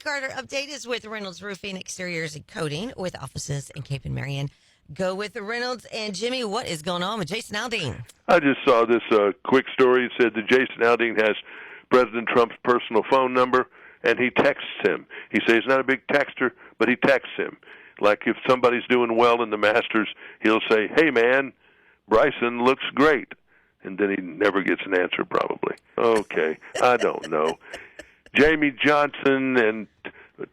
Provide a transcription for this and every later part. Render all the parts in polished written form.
Carter update is with Reynolds Roofing, Exteriors, and Coating with offices in Cape and Marion. Go with the Reynolds. And Jimmy, what is going on with Jason Aldean? I just saw this quick story. It said that Jason Aldean has President Trump's personal phone number, and he texts him. He says he's not a big texter, but he texts him. Like if somebody's doing well in the Masters, he'll say, "Hey, man, Bryson looks great." And then he never gets an answer, probably. Okay, I don't know. Jamie Johnson and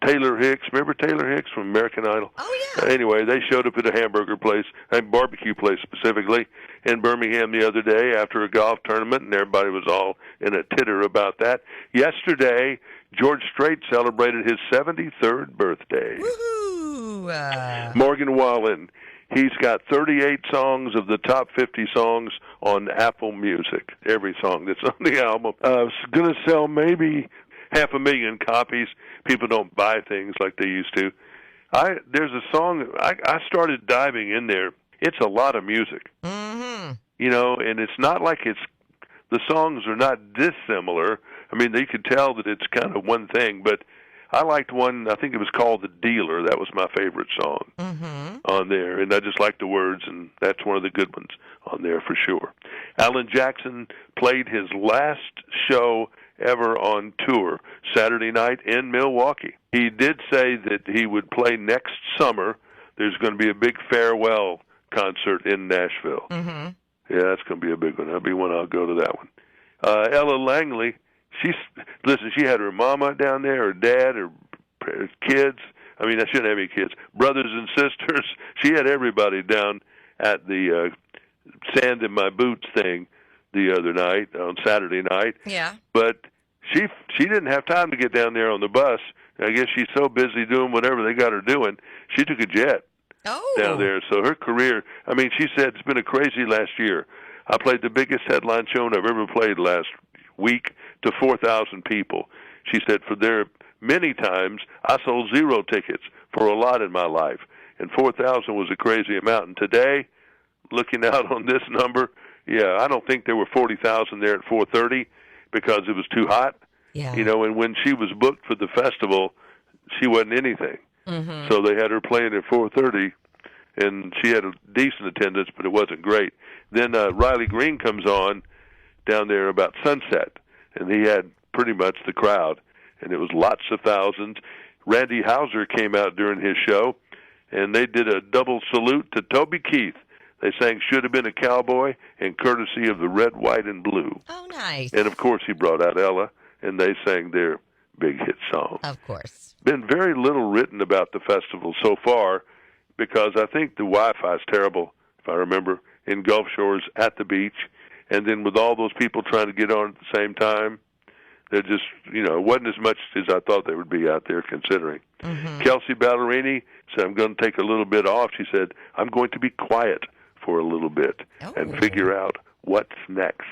Taylor Hicks. Remember Taylor Hicks from American Idol? Oh, yeah. Anyway, they showed up at a hamburger place, a barbecue place specifically, in Birmingham the other day after a golf tournament, and everybody was all in a titter about that. Yesterday, George Strait celebrated his 73rd birthday. Woohoo! Morgan Wallen. He's got 38 songs of the top 50 songs on Apple Music. Every song that's on the album. It's going to sell maybe 500,000 copies. People don't buy things like they used to. There's a song, I started diving in there. It's a lot of music. Mm-hmm. You know, and it's not like the songs are not dissimilar. I mean, you could tell that it's kind of one thing, but I liked one, I think it was called The Dealer. That was my favorite song on there, and I just liked the words, and that's one of the good ones on there for sure. Alan Jackson played his last show ever on tour Saturday night in Milwaukee. He did say that he would play next summer. There's going to be a big farewell concert in Nashville. Mm-hmm. Yeah, that's going to be a big one. That'll be one. I'll go to that one. Ella Langley, she had her mama down there, her dad, her kids. I mean, I shouldn't have any kids. Brothers and sisters. She had everybody down at the Sand in My Boots thing the other night, on Saturday night. Yeah. But she didn't have time to get down there on the bus. I guess she's so busy doing whatever they got her doing. She took a jet down there. So her career, I mean, she said it's been a crazy last year. I played the biggest headline show I've ever played last week to 4,000 people. She said for there many times I sold 0 tickets for a lot in my life, and 4,000 was a crazy amount. And today, looking out on this number, yeah, I don't think there were 40,000 there at 4:30 because it was too hot. Yeah. You know, and when she was booked for the festival, she wasn't anything. Mm-hmm. So they had her playing at 4:30, and she had a decent attendance, but it wasn't great. Then Riley Green comes on down there about sunset, and he had pretty much the crowd, and it was lots of thousands. Randy Houser came out during his show, and they did a double salute to Toby Keith. They sang "Should Have Been a Cowboy" and "Courtesy of the Red, White, and Blue." Oh, nice. And, of course, he brought out Ella, and they sang their big hit song. Of course. Been very little written about the festival so far because I think the Wi-Fi is terrible, if I remember, in Gulf Shores at the beach. And then with all those people trying to get on at the same time, they're just, you know, it wasn't as much as I thought they would be out there considering. Mm-hmm. Kelsey Ballerini said, "I'm going to take a little bit off." She said, "I'm going to be quiet for a little bit and figure out what's next."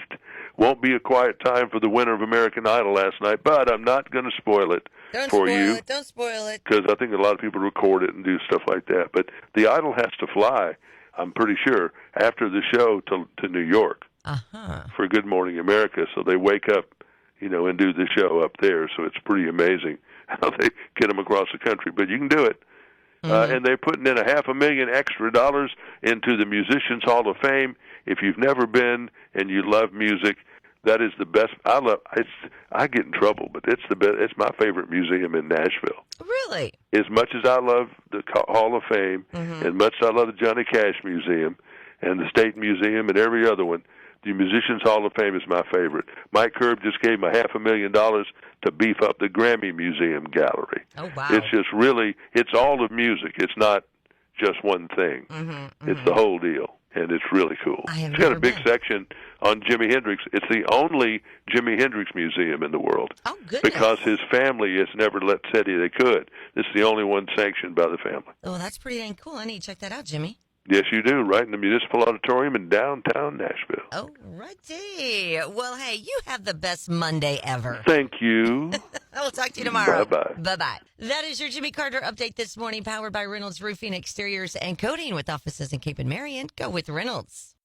Won't be a quiet time for the winner of American Idol last night, but I'm not going to spoil it for you. Don't spoil it. Because I think a lot of people record it and do stuff like that. But the Idol has to fly, I'm pretty sure, after the show to New York for Good Morning America. So they wake up, you know, and do the show up there. So it's pretty amazing how they get them across the country. But you can do it. And they're putting in $500,000 extra dollars into the Musicians Hall of Fame. If you've never been and you love music, that is the best. I get in trouble, but it's the best. It's my favorite museum in Nashville. Really? As much as I love the Hall of Fame, as much as I love the Johnny Cash Museum and the State Museum and every other one, the Musicians Hall of Fame is my favorite. Mike Curb just gave me $500,000 to beef up the Grammy Museum gallery. Oh, wow. It's just really, it's all of music. It's not just one thing. It's the whole deal, and it's really cool. It's got a big section on Jimi Hendrix. It's the only Jimi Hendrix museum in the world. Oh, goodness. Because his family has never said they could. This is the only one sanctioned by the family. Oh, that's pretty dang cool. I need to check that out, Jimmy. Yes, you do, right in the Municipal Auditorium in downtown Nashville. Oh, righty. Well, hey, you have the best Monday ever. Thank you. We'll talk to you tomorrow. Bye-bye. Bye-bye. That is your Jimmy Carter update this morning, powered by Reynolds Roofing, Exteriors, and Coating with offices in Cape and Marion. Go with Reynolds.